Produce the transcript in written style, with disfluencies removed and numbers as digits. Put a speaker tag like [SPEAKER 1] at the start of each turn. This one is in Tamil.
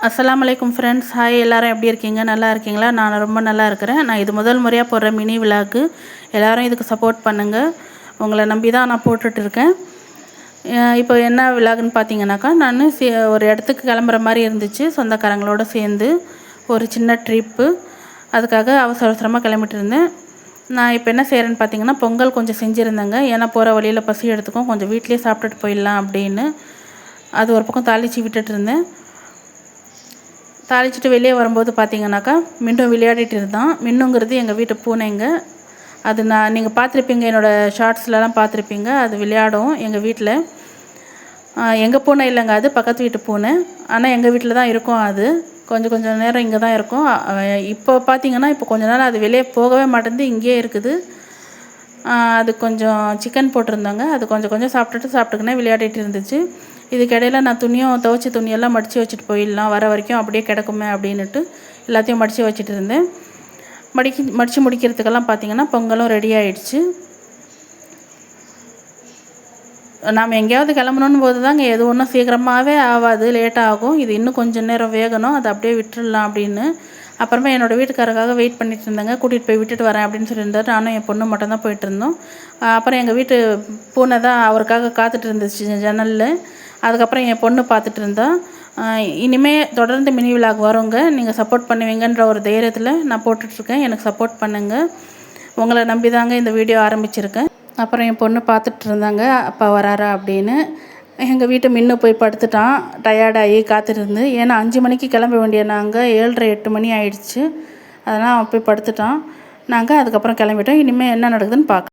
[SPEAKER 1] அஸ்ஸலாமு அலைக்கும் ஃப்ரெண்ட்ஸ். ஹாய், எல்லோரும் எப்படி இருக்கீங்க? நல்லா இருக்கீங்களா? நான் ரொம்ப நல்லா இருக்கிறேன். நான் இது முதல் முறையாக போடுற மினி விலாக்கு. எல்லோரும் இதுக்கு சப்போர்ட் பண்ணுங்கள். உங்களை நம்பி தான் நான் போட்டுட்ருக்கேன். இப்போ என்ன விலாகுன்னு பார்த்தீங்கன்னாக்கா, நான் ஒரு இடத்துக்கு கிளம்புற மாதிரி இருந்துச்சு. சொந்தக்காரங்களோடு சேர்ந்து ஒரு சின்ன ட்ரிப்பு. அதுக்காக அவசர அவசரமாக கிளம்பிட்டு இருந்தேன். நான் இப்போ என்ன செய்கிறேன்னு பார்த்தீங்கன்னா, பொங்கல் கொஞ்சம் செஞ்சுருந்தேங்க. ஏன்னா போகிற வழியில் பசி எடுத்துக்கும், கொஞ்சம் வீட்லேயே சாப்பிட்டுட்டு போயிடலாம் அப்படின்னு அது ஒரு பக்கம் தாளித்து விட்டுட்டு இருந்தேன். தாளிச்சிட்டு வெளியே வரும்போது பார்த்தீங்கன்னாக்கா, மின்னும் விளையாடிட்டு இருந்தான். மின்னுங்கிறது எங்கள் வீட்டு பூனைங்க. அது நீங்கள் பார்த்துருப்பீங்க, என்னோடய ஷார்ட்ஸ்லலாம் பார்த்துருப்பீங்க. அது விளையாடும் எங்கள் வீட்டில். எங்கள் பூனை இல்லைங்க, அது பக்கத்து வீட்டு பூனை. ஆனால் எங்கள் வீட்டில் தான் இருக்கும். அது கொஞ்சம் நேரம் இங்கே தான் இருக்கும். இப்போ பார்த்தீங்கன்னா, இப்போ கொஞ்ச நாள் அது வெளியே போகவே மாட்டேங்குது, இங்கேயே இருக்குது. அது கொஞ்சம் சிக்கன் போட்டிருந்தாங்க. அது கொஞ்சம் சாப்பிட்டுக்கினே விளையாடிட்டு இருந்துச்சு. இதுக்கிடையில் நான் துவைச்ச துணியெல்லாம் மடித்து வச்சுட்டு போயிடலாம், வர வரைக்கும் அப்படியே கிடக்குமே அப்படின்ட்டு எல்லாத்தையும் மடித்து வச்சுட்டு இருந்தேன். மடித்து முடிக்கிறதுக்கெல்லாம் பார்த்திங்கன்னா பொங்கலும் ரெடி ஆகிடுச்சு. நாம் எங்கேயாவது கிளம்பணுன்னு போது தாங்க எது ஒன்றும் சீக்கிரமாகவே ஆகாது, லேட்டாகும். இது இன்னும் கொஞ்சம் நேரம் வேகணும், அதை அப்படியே விட்டுடலாம் அப்படின்னு. அப்புறமா என்னோடய வீட்டுக்காரருக்காக வெயிட் பண்ணிட்டு இருந்தாங்க. கூட்டிகிட்டு போய் விட்டுட்டு வரேன் அப்படின்னு சொல்லியிருந்தாரு. நானும் என் பொண்ணு மட்டும் தான் போயிட்டுருந்தோம். அப்புறம் எங்கள் வீட்டு பூனை தான் அவருக்காக காத்துட்டு இருந்துச்சு ஜன்னலில். அதுக்கப்புறம் என் பொண்ணு பார்த்துட்டு இருந்தா. இனிமேல் தொடர்ந்து மினி விலாக் வருங்க. நீங்கள் சப்போர்ட் பண்ணுவீங்கன்ற ஒரு தைரியத்தில் நான் போட்டுட்ருக்கேன். எனக்கு சப்போர்ட் பண்ணுங்கள். உங்களை நம்பி தாங்க இந்த வீடியோ ஆரம்பிச்சிருக்கேன். அப்புறம் என் பொண்ணு பார்த்துட்டு இருந்தாங்க, அப்பா வராரா அப்படின்னு. எங்கள் வீட்டை மின்னு போய் படுத்துட்டான், டயர்டாகி காத்துட்டு. ஏன்னா 5 மணிக்கு கிளம்ப வேண்டிய நாங்கள் 7:30 8 மணி ஆயிடுச்சு. அதனால் அவன் போய் படுத்துட்டான். நாங்கள் அதுக்கப்புறம் கிளம்பிட்டோம். இனிமேல் என்ன நடக்குதுன்னு பார்க்கலாம்.